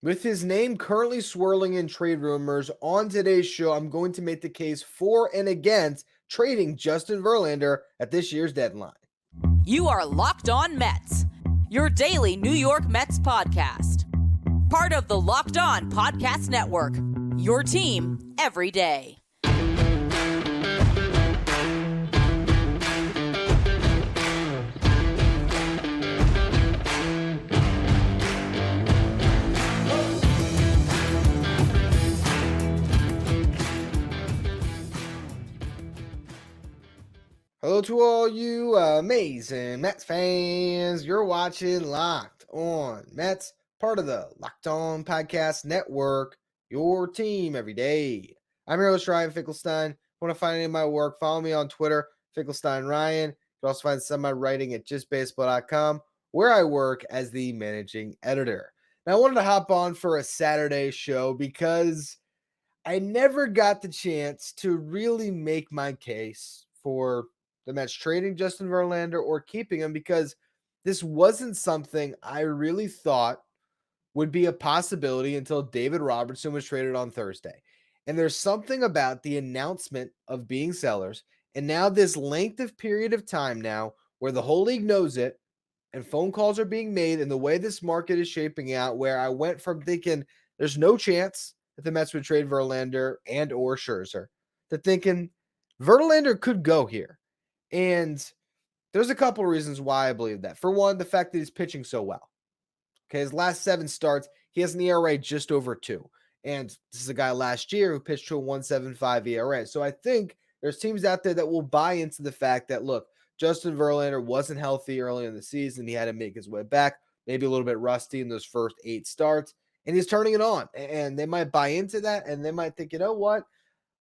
With his name currently swirling in trade rumors, on today's show, I'm going to make the case for and against trading Justin Verlander at this year's deadline. You are Locked On Mets, your daily New York Mets podcast. Part of the Locked On Podcast Network, your team every day. Hello to all you amazing Mets fans. You're watching Locked On Mets, part of the Locked On Podcast Network, your team every day. I'm your host, Ryan Finkelstein. If you want to find any of my work, follow me on Twitter, Finkelstein Ryan. You can also find some of my writing at justbaseball.com, where I work as the managing editor. Now, I wanted to hop on for a Saturday show because I never got the chance to really make my case for the Mets trading Justin Verlander or keeping him, because this wasn't something I really thought would be a possibility until David Robertson was traded on Thursday. And there's something about the announcement of being sellers and now this length of period of time now where the whole league knows it and phone calls are being made, and the way this market is shaping out, where I went from thinking there's no chance that the Mets would trade Verlander and or Scherzer to thinking Verlander could go here. And there's a couple of reasons why I believe that. For one, the fact that he's pitching so well. Okay, his last 7 starts, he has an ERA just over 2. And this is a guy last year who pitched to a 1.75 ERA. So I think there's teams out there that will buy into the fact that, look, Justin Verlander wasn't healthy early in the season. He had to make his way back, maybe a little bit rusty in those first 8 starts, and he's turning it on. And they might buy into that, and they might think, you know what?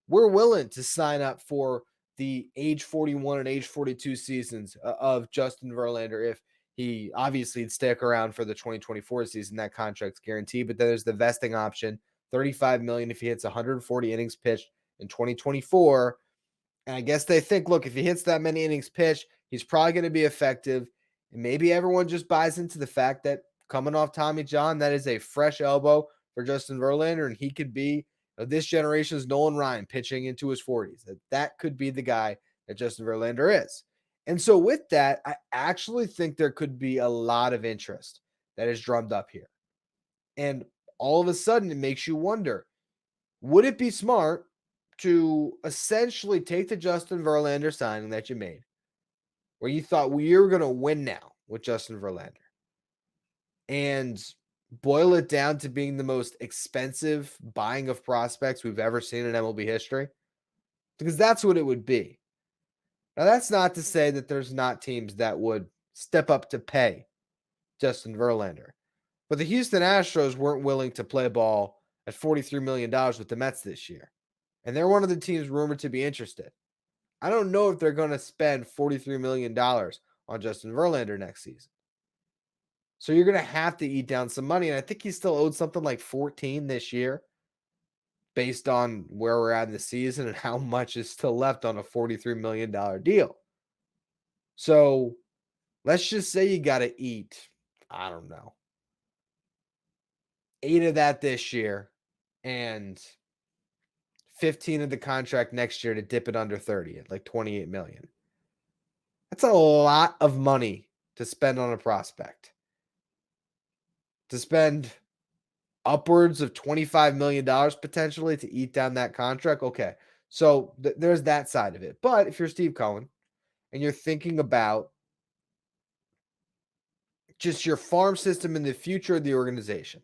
We're willing to sign up for the age 41 and age 42 seasons of Justin Verlander if he obviously would stick around for the 2024 season. That contract's guaranteed, but then there's the vesting option, $35 million if he hits 140 innings pitched in 2024. And I guess they think, look, if he hits that many innings pitched, he's probably going to be effective. And maybe everyone just buys into the fact that coming off Tommy John, that is a fresh elbow for Justin Verlander, and he could be this generation's Nolan Ryan pitching into his 40s. That could be the guy that Justin Verlander is. And so with that, I actually think there could be a lot of interest that is drummed up here. And all of a sudden, it makes you wonder, would it be smart to essentially take the Justin Verlander signing that you made, where you thought, well, you're going to win now with Justin Verlander, and boil it down to being the most expensive buying of prospects we've ever seen in MLB history? Because that's what it would be. Now, that's not to say that there's not teams that would step up to pay Justin Verlander. But the Houston Astros weren't willing to play ball at $43 million with the Mets this year. And they're one of the teams rumored to be interested. I don't know if they're going to spend $43 million on Justin Verlander next season. So you're going to have to eat down some money. And I think he still owed something like 14 this year based on where we're at in the season and how much is still left on a $43 million deal. So let's just say you got to eat, I don't know, 8 of that this year and 15 of the contract next year to dip it under 30 at like 28 million. That's a lot of money to spend on a prospect. To spend upwards of $25 million potentially to eat down that contract. Okay, so there's that side of it. But if you're Steve Cohen and you're thinking about just your farm system and the future of the organization,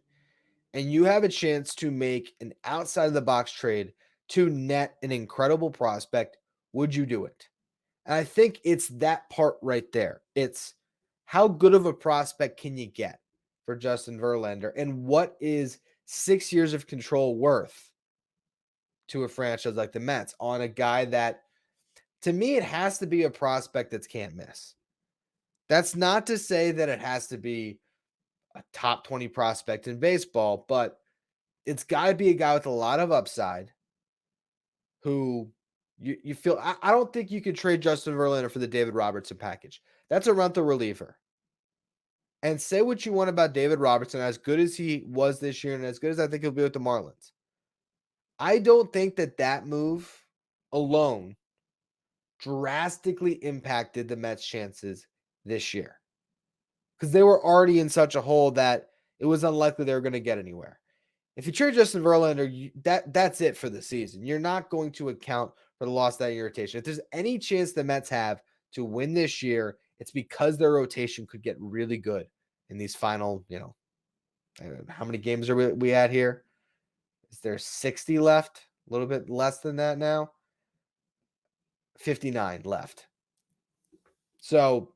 and you have a chance to make an outside of the box trade to net an incredible prospect, would you do it? And I think it's that part right there. It's how good of a prospect can you get for Justin Verlander, and what is 6 years of control worth to a franchise like the Mets on a guy that, to me, it has to be a prospect that's can't miss. That's not to say that it has to be a top 20 prospect in baseball, but it's got to be a guy with a lot of upside who you feel. I don't think you could trade Justin Verlander for the David Robertson package. That's a rental reliever. And say what you want about David Robertson, as good as he was this year and as good as I think he'll be with the Marlins. I don't think that move alone drastically impacted the Mets' chances this year, because they were already in such a hole that it was unlikely they were going to get anywhere. If you trade Justin Verlander, that's it for the season. You're not going to account for the loss of that irritation. If there's any chance the Mets have to win this year, it's because their rotation could get really good in these final, how many games are we at here? Is there 60 left? A little bit less than that now. 59 left. So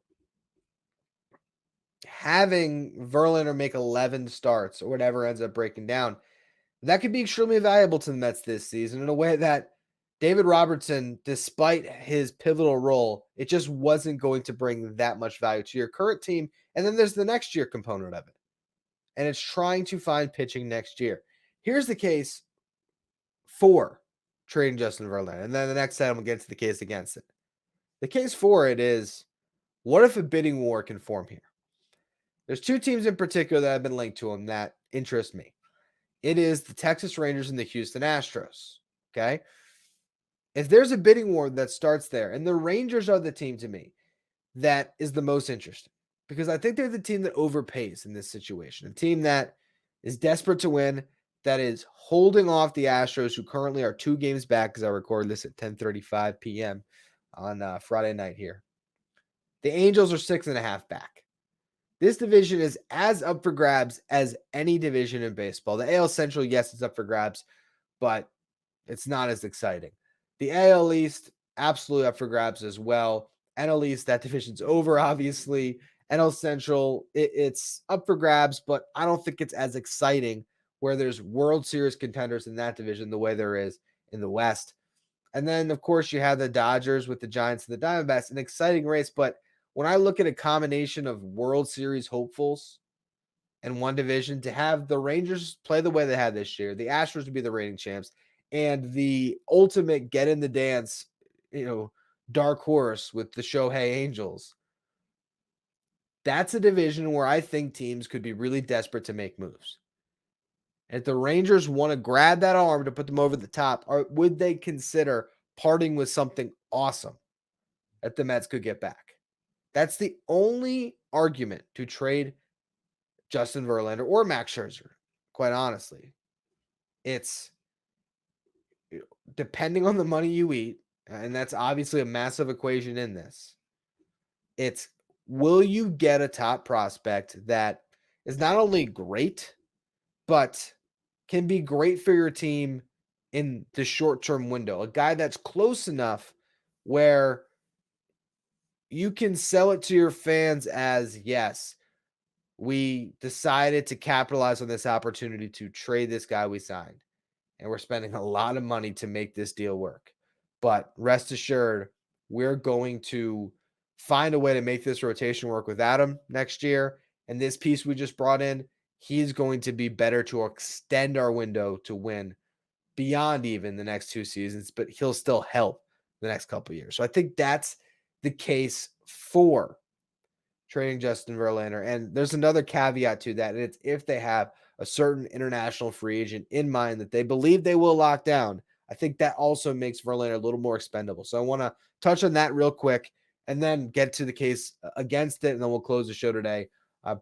having Verlander make 11 starts or whatever ends up breaking down, that could be extremely valuable to the Mets this season in a way that David Robertson, despite his pivotal role, it just wasn't going to bring that much value to your current team. And then there's the next year component of it. And it's trying to find pitching next year. Here's the case for trading Justin Verlander. And then the next time we'll get to the case against it. The case for it is, what if a bidding war can form here? There's two teams in particular that have been linked to him that interest me. It is the Texas Rangers and the Houston Astros. Okay. If there's a bidding war that starts there, and the Rangers are the team to me that is the most interesting, because I think they're the team that overpays in this situation, a team that is desperate to win, that is holding off the Astros, who currently are 2 games back, as I record this at 10:35 p.m. on Friday night here. The Angels are 6.5 back. This division is as up for grabs as any division in baseball. The AL Central, yes, it's up for grabs, but it's not as exciting. The AL East, absolutely up for grabs as well. NL East, that division's over, obviously. NL Central, it's up for grabs, but I don't think it's as exciting where there's World Series contenders in that division the way there is in the West. And then, of course, you have the Dodgers with the Giants and the Diamondbacks, an exciting race. But when I look at a combination of World Series hopefuls in one division, to have the Rangers play the way they had this year, the Astros to be the reigning champs, and the ultimate get in the dance, dark horse with the Shohei Angels, that's a division where I think teams could be really desperate to make moves. If the Rangers want to grab that arm to put them over the top, or would they consider parting with something awesome that the Mets could get back? That's the only argument to trade Justin Verlander or Max Scherzer, quite honestly. It's depending on the money you eat, and that's obviously a massive equation in this. It's, will you get a top prospect that is not only great, but can be great for your team in the short-term window? A guy that's close enough where you can sell it to your fans as, yes, we decided to capitalize on this opportunity to trade this guy we signed, and we're spending a lot of money to make this deal work. But rest assured, we're going to find a way to make this rotation work without him next year. And this piece we just brought in, he's going to be better to extend our window to win beyond even the next 2 seasons, but he'll still help the next couple of years. So I think that's the case for trading Justin Verlander. And there's another caveat to that, and it's if they have a certain international free agent in mind that they believe they will lock down. I think that also makes Verlander a little more expendable. So I want to touch on that real quick and then get to the case against it, and then we'll close the show today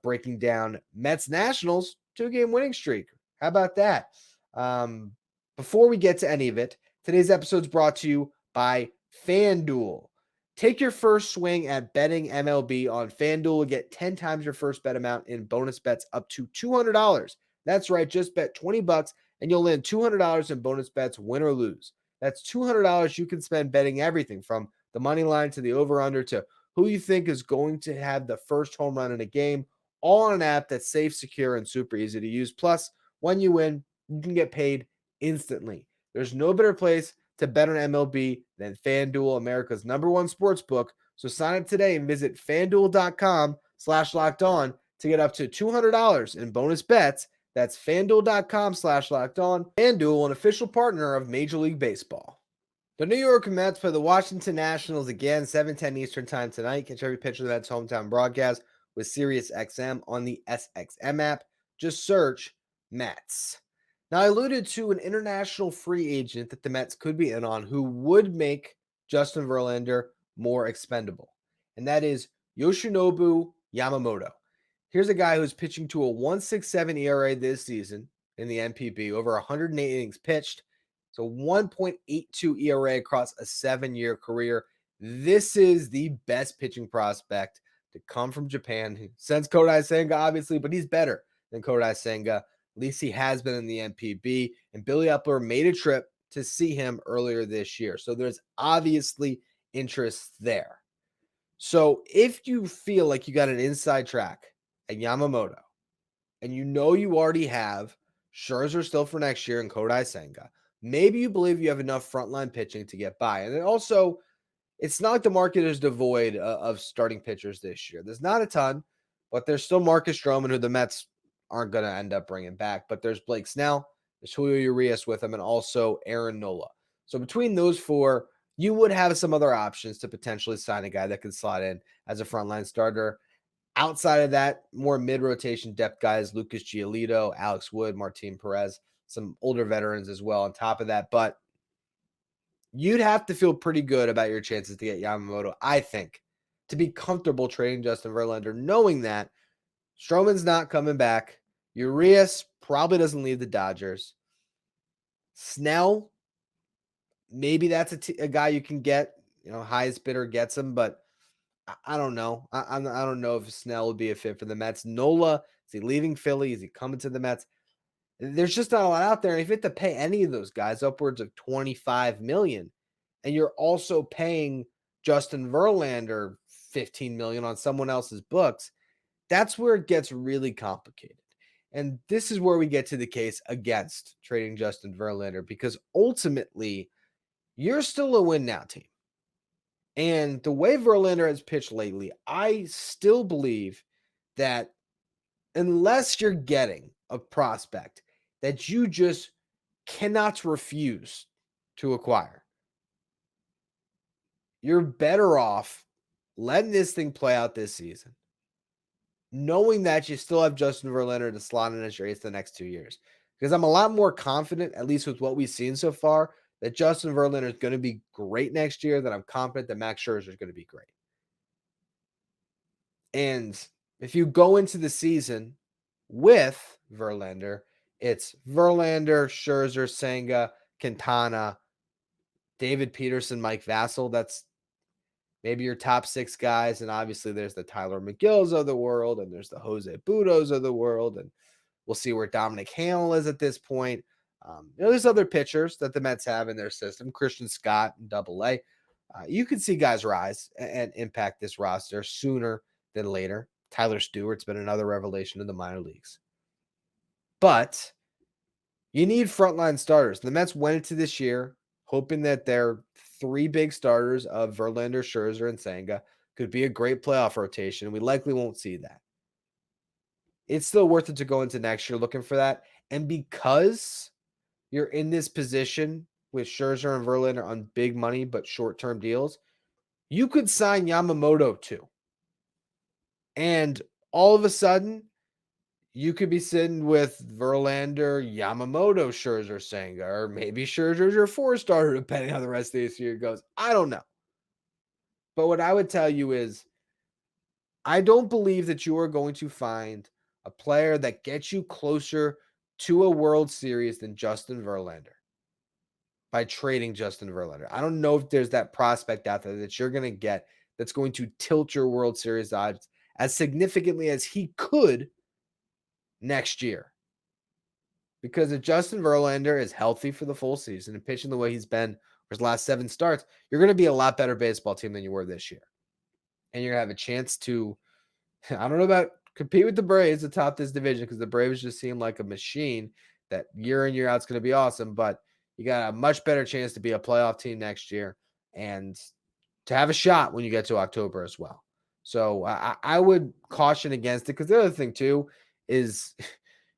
breaking down Mets Nationals 2-game winning streak. How about that? Before we get to any of it, today's episode is brought to you by FanDuel. Take your first swing at betting MLB on FanDuel and get 10 times your first bet amount in bonus bets up to $200. That's right, just bet $20 and you'll land $200 in bonus bets, win or lose. That's $200 you can spend betting everything from the money line to the over-under to who you think is going to have the first home run in a game, all on an app that's safe, secure, and super easy to use. Plus, when you win, you can get paid instantly. There's no better place to bet on MLB than FanDuel, America's #1 sports book. So sign up today and visit FanDuel.com/lockedon to get up to $200 in bonus bets. That's FanDuel.com/lockedon. FanDuel, an official partner of Major League Baseball. The New York Mets play the Washington Nationals again, 7:10 Eastern time tonight. Catch every pitch of the Mets' hometown broadcast with SiriusXM on the SXM app. Just search Mets. Now, I alluded to an international free agent that the Mets could be in on who would make Justin Verlander more expendable, and that is Yoshinobu Yamamoto. Here's a guy who's pitching to a 1.67 ERA this season in the NPB, over 108 innings pitched. So 1.82 ERA across a 7-year career. This is the best pitching prospect to come from Japan since Kodai Senga, obviously, but he's better than Kodai Senga. At least he has been in the NPB. And Billy Epler made a trip to see him earlier this year. So there's obviously interest there. So if you feel like you got an inside track at Yamamoto, and you know you already have Scherzer still for next year and Kodai Senga, maybe you believe you have enough frontline pitching to get by. And then also, it's not like the market is devoid of starting pitchers this year. There's not a ton, but there's still Marcus Stroman, who the Mets aren't going to end up bringing back. But there's Blake Snell, there's Julio Urias with him, and also Aaron Nola. So between those four, you would have some other options to potentially sign a guy that can slot in as a frontline starter. Outside of that, more mid-rotation depth guys, Lucas Giolito, Alex Wood, Martin Perez, some older veterans as well on top of that. But you'd have to feel pretty good about your chances to get Yamamoto, I think, to be comfortable trading Justin Verlander, knowing that Stroman's not coming back. Urias probably doesn't leave the Dodgers. Snell, maybe that's a guy you can get. Highest bidder gets him, but I don't know. I don't know if Snell would be a fit for the Mets. Nola, is he leaving Philly? Is he coming to the Mets? There's just not a lot out there. And if you have to pay any of those guys upwards of $25 million, and you're also paying Justin Verlander $15 million on someone else's books, that's where it gets really complicated. And this is where we get to the case against trading Justin Verlander, because ultimately, you're still a win now team. And the way Verlander has pitched lately, I still believe that unless you're getting a prospect that you just cannot refuse to acquire, you're better off letting this thing play out this season, knowing that you still have Justin Verlander to slot in as your ace the next 2 years. Because I'm a lot more confident, at least with what we've seen so far, that Justin Verlander is going to be great next year, that I'm confident that Max Scherzer is going to be great. And if you go into the season with Verlander, it's Verlander, Scherzer, Senga, Quintana, David Peterson, Mike Vassell. That's maybe your top 6 guys. And obviously there's the Tyler McGills of the world, and there's the Jose Budos of the world. And we'll see where Dominic Hamill is at this point. There's other pitchers that the Mets have in their system. Christian Scott in Double-A. You could see guys rise and impact this roster sooner than later. Tyler Stewart's been another revelation in the minor leagues. But you need frontline starters. The Mets went into this year hoping that their 3 big starters of Verlander, Scherzer, and Senga could be a great playoff rotation, and we likely won't see that. It's still worth it to go into next year looking for that. And because you're in this position with Scherzer and Verlander on big money but short-term deals, you could sign Yamamoto too. And all of a sudden, you could be sitting with Verlander, Yamamoto, Scherzer, Senga, or maybe Scherzer's your 4-starter, depending on how the rest of this year goes. I don't know. But what I would tell you is, I don't believe that you are going to find a player that gets you closer to a World Series than Justin Verlander by trading Justin Verlander. I don't know if there's that prospect out there that you're going to get that's going to tilt your World Series odds as significantly as he could next year. Because if Justin Verlander is healthy for the full season and pitching the way he's been for his last 7 starts, you're going to be a lot better baseball team than you were this year. And you're going to have a chance to, I don't know about compete with the Braves atop this division, because the Braves just seem like a machine that year in, year out is going to be awesome. But you got a much better chance to be a playoff team next year and to have a shot when you get to October as well. So I would caution against it, because the other thing too is,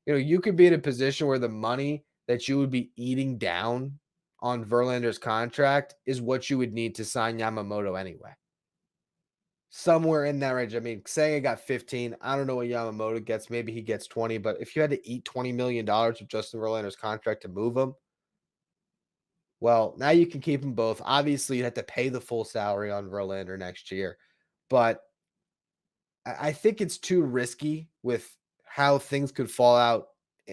you could be in a position where the money that you would be eating down on Verlander's contract is what you would need to sign Yamamoto anyway. somewhere in that range. I mean, Senga got 15. I don't know what Yamamoto gets. Maybe he gets 20. But if you had to eat $20 million of Justin Verlander's contract to move him, well, now you can keep them both. Obviously, you have to pay the full salary on Verlander next year. But I think it's too risky with how things could fall out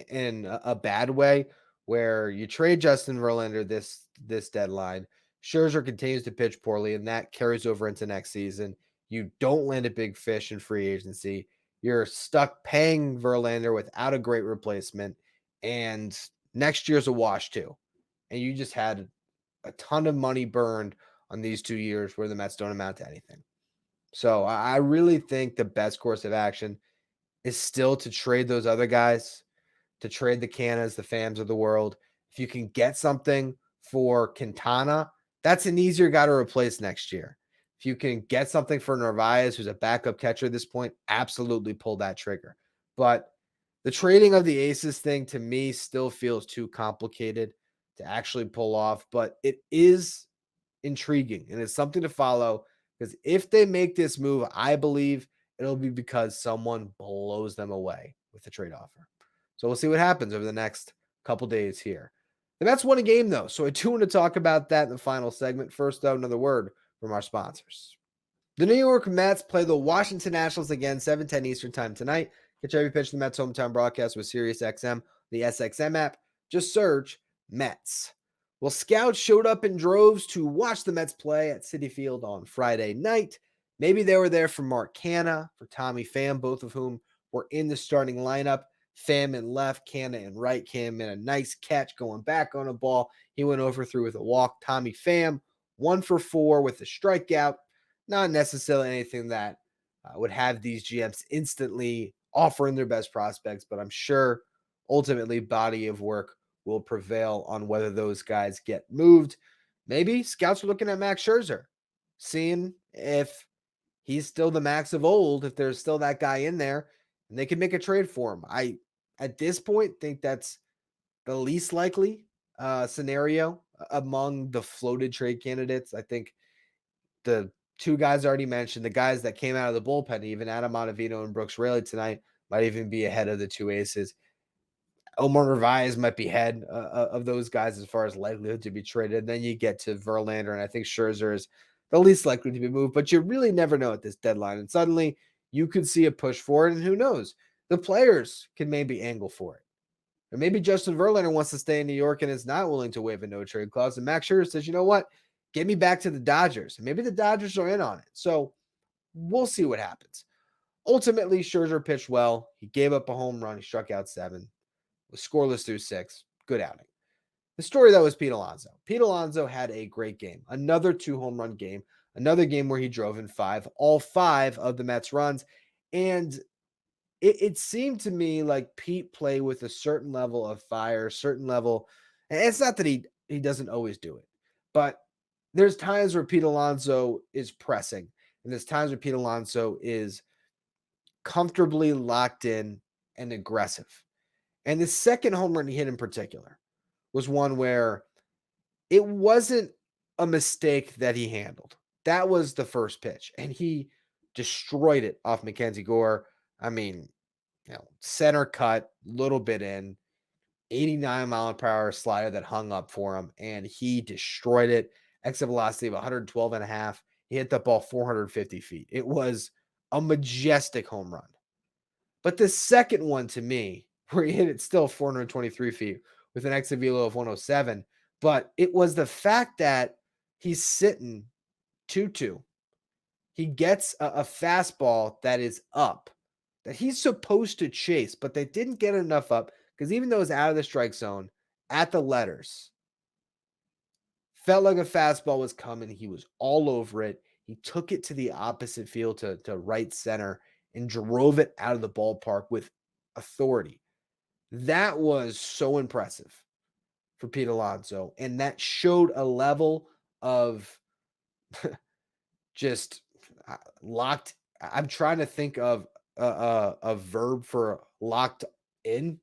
in a bad way, where you trade Justin Verlander this deadline. Scherzer continues to pitch poorly, and that carries over into next season. You don't land a big fish in free agency. You're stuck paying Verlander without a great replacement, and next year's a wash too. And you just had a ton of money burned on these 2 years where the Mets don't amount to anything. So I really think the best course of action is still to trade those other guys, to trade the Canas, the Phams of the world. If you can get something for Quintana, that's an easier guy to replace next year. If you can get something for Narvaez, who's a backup catcher at this point, absolutely pull that trigger. But the trading of the aces thing to me still feels too complicated to actually pull off, but it is intriguing and it's something to follow because if they make this move, I believe it'll be because someone blows them away with the trade offer. So we'll see what happens over the next couple days here. The Mets won a game though, so I do want to talk about that in the final segment. First, though, another word from our sponsors. The New York Mets play the Washington Nationals again, 7:10 Eastern Time tonight. Catch every pitch of the Mets hometown broadcast with SiriusXM, the SXM app. Just search Mets. Well, scouts showed up in droves to watch the Mets play at Citi Field on Friday night. Maybe they were there for Mark Canha, for Tommy Pham, both of whom were in the starting lineup. Pham in left, Canha in right. Cam in a nice catch going back on a ball. He went over through with a walk. Tommy Pham, 1 for 4 with a strikeout. Not necessarily anything that would have these GMs instantly offering their best prospects, but I'm sure ultimately body of work will prevail on whether those guys get moved. Maybe scouts are looking at Max Scherzer, seeing if he's still the Max of old, if there's still that guy in there, and they can make a trade for him. I, at this point, think that's the least likely scenario among the floated trade candidates. I think the two guys I already mentioned, the guys that came out of the bullpen, even Adam Ottavino and Brooks Raley tonight, might even be ahead of the two aces. Omar Narvaez might be ahead of those guys as far as likelihood to be traded. Then you get to Verlander, and I think Scherzer is the least likely to be moved, but you really never know at this deadline. And suddenly you could see a push for it, and who knows? The players can maybe angle for it. Or maybe Justin Verlander wants to stay in New York and is not willing to waive a no-trade clause. And Max Scherzer says, you know what? Get me back to the Dodgers. And maybe the Dodgers are in on it. So we'll see what happens. Ultimately, Scherzer pitched well. He gave up a home run. He struck out 7. Was scoreless through 6. Good outing. The story, though, was Pete Alonso. Pete Alonso had a great game. Another 2-home run game. Another game where he drove in 5. All 5 of the Mets runs. And it seemed to me like Pete played with a certain level of fire, certain level. And it's not that he doesn't always do it. But there's times where Pete Alonso is pressing. And there's times where Pete Alonso is comfortably locked in and aggressive. And the second home run he hit in particular was one where it wasn't a mistake that he handled. That was the first pitch, and he destroyed it off Mackenzie Gore. I mean, center cut, little bit in, 89-mile-per-hour slider that hung up for him, and he destroyed it. Exit velocity of 112.5. He hit the ball 450 feet. It was a majestic home run. But the second one to me, where he hit it still 423 feet with an exit velo of 107. But it was the fact that he's sitting 2-2. He gets a fastball that is up, that he's supposed to chase, but they didn't get enough up because even though it was out of the strike zone, at the letters, felt like a fastball was coming. He was all over it. He took it to the opposite field to right center and drove it out of the ballpark with authority. That was so impressive for Pete Alonso. And that showed a level of just locked. I'm trying to think of a verb for locked in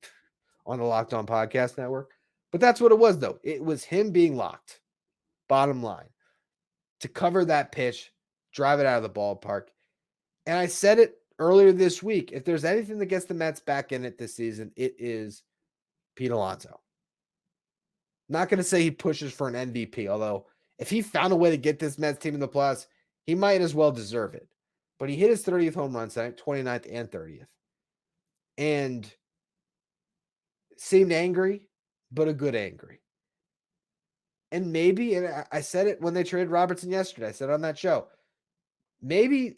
on the Locked On Podcast Network. But that's what it was, though. It was him being locked. Bottom line. To cover that pitch, drive it out of the ballpark. And I said it earlier this week. If there's anything that gets the Mets back in it this season, it is Pete Alonso. Not going to say he pushes for an MVP, although if he found a way to get this Mets team in the playoffs, he might as well deserve it. But he hit his 30th home run tonight, 29th and 30th. And seemed angry, but a good angry. And maybe, and I said it when they traded Robertson yesterday, I said on that show, maybe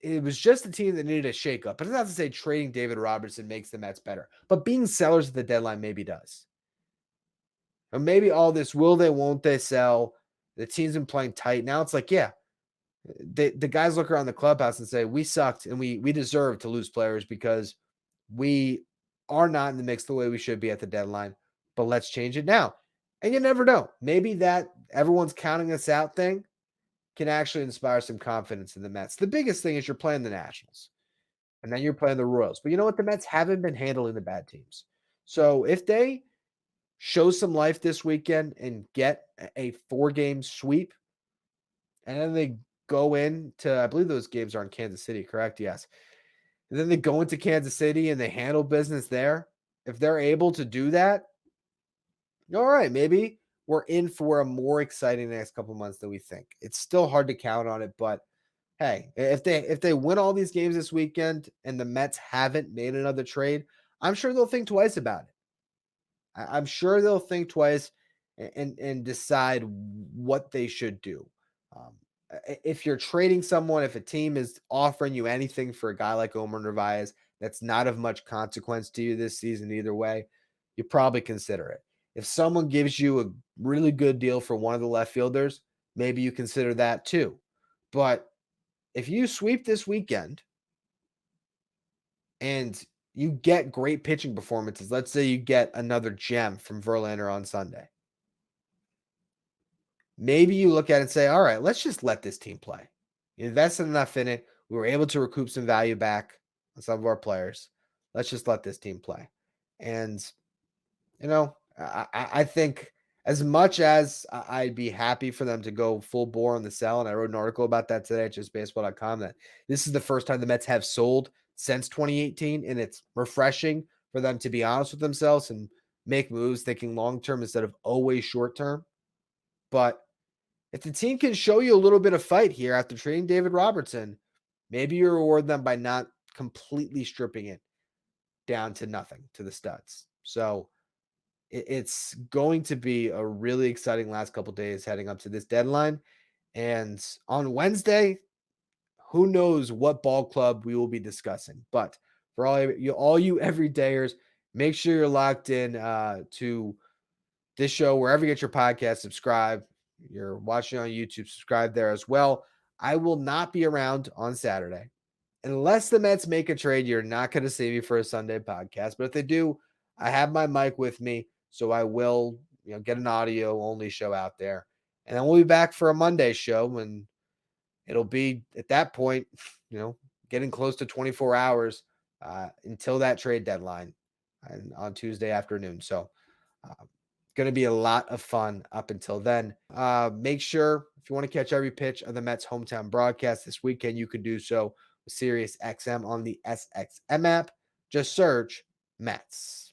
it was just the team that needed a shakeup. But it's not to say trading David Robertson makes the Mets better, but being sellers at the deadline maybe does. Or maybe all this will they, won't they sell? The team's been playing tight. Now it's like, yeah, the guys look around the clubhouse and say, we sucked and we deserve to lose players because we are not in the mix the way we should be at the deadline, but let's change it now. And you never know. Maybe that everyone's counting us out thing can actually inspire some confidence in the Mets. The biggest thing is you're playing the Nationals and then you're playing the Royals. But you know what? The Mets haven't been handling the bad teams. So if they show some life this weekend and get a 4-game sweep, and then they go into, I believe those games are in Kansas City, correct? Yes. And then they go into Kansas City and they handle business there. If they're able to do that, all right, maybe we're in for a more exciting next couple months than we think. It's still hard to count on it, but hey, if they win all these games this weekend and the Mets haven't made another trade, I'm sure they'll think twice about it. I'm sure they'll think twice and decide what they should do. Um, if you're trading someone, if a team is offering you anything for a guy like Omar Narvaez that's not of much consequence to you this season either way, you probably consider it. If someone gives you a really good deal for one of the left fielders, maybe you consider that too. But if you sweep this weekend and you get great pitching performances, let's say you get another gem from Verlander on Sunday, maybe you look at it and say, all right, let's just let this team play. You invested enough in it. We were able to recoup some value back on some of our players. Let's just let this team play. And, I think as much as I'd be happy for them to go full bore on the sell, and I wrote an article about that today at justbaseball.com, that this is the first time the Mets have sold since 2018, and it's refreshing for them to be honest with themselves and make moves thinking long-term instead of always short-term. But if the team can show you a little bit of fight here after trading David Robertson, maybe you reward them by not completely stripping it down to nothing, to the studs. So it's going to be a really exciting last couple days heading up to this deadline. And on Wednesday, who knows what ball club we will be discussing. But for all you everydayers, make sure you're locked in to this show wherever you get your podcast. Subscribe. You're watching on YouTube, subscribe there as well. I will not be around on Saturday. Unless the Mets make a trade, you're not going to see me for a Sunday podcast. But if they do, I have my mic with me, so I will, get an audio only show out there. And then we'll be back for a Monday show, and it'll be at that point, getting close to 24 hours until that trade deadline and on Tuesday afternoon. So going to be a lot of fun up until then. Make sure if you want to catch every pitch of the Mets hometown broadcast this weekend, you can do so with SiriusXM on the SXM app. Just search Mets.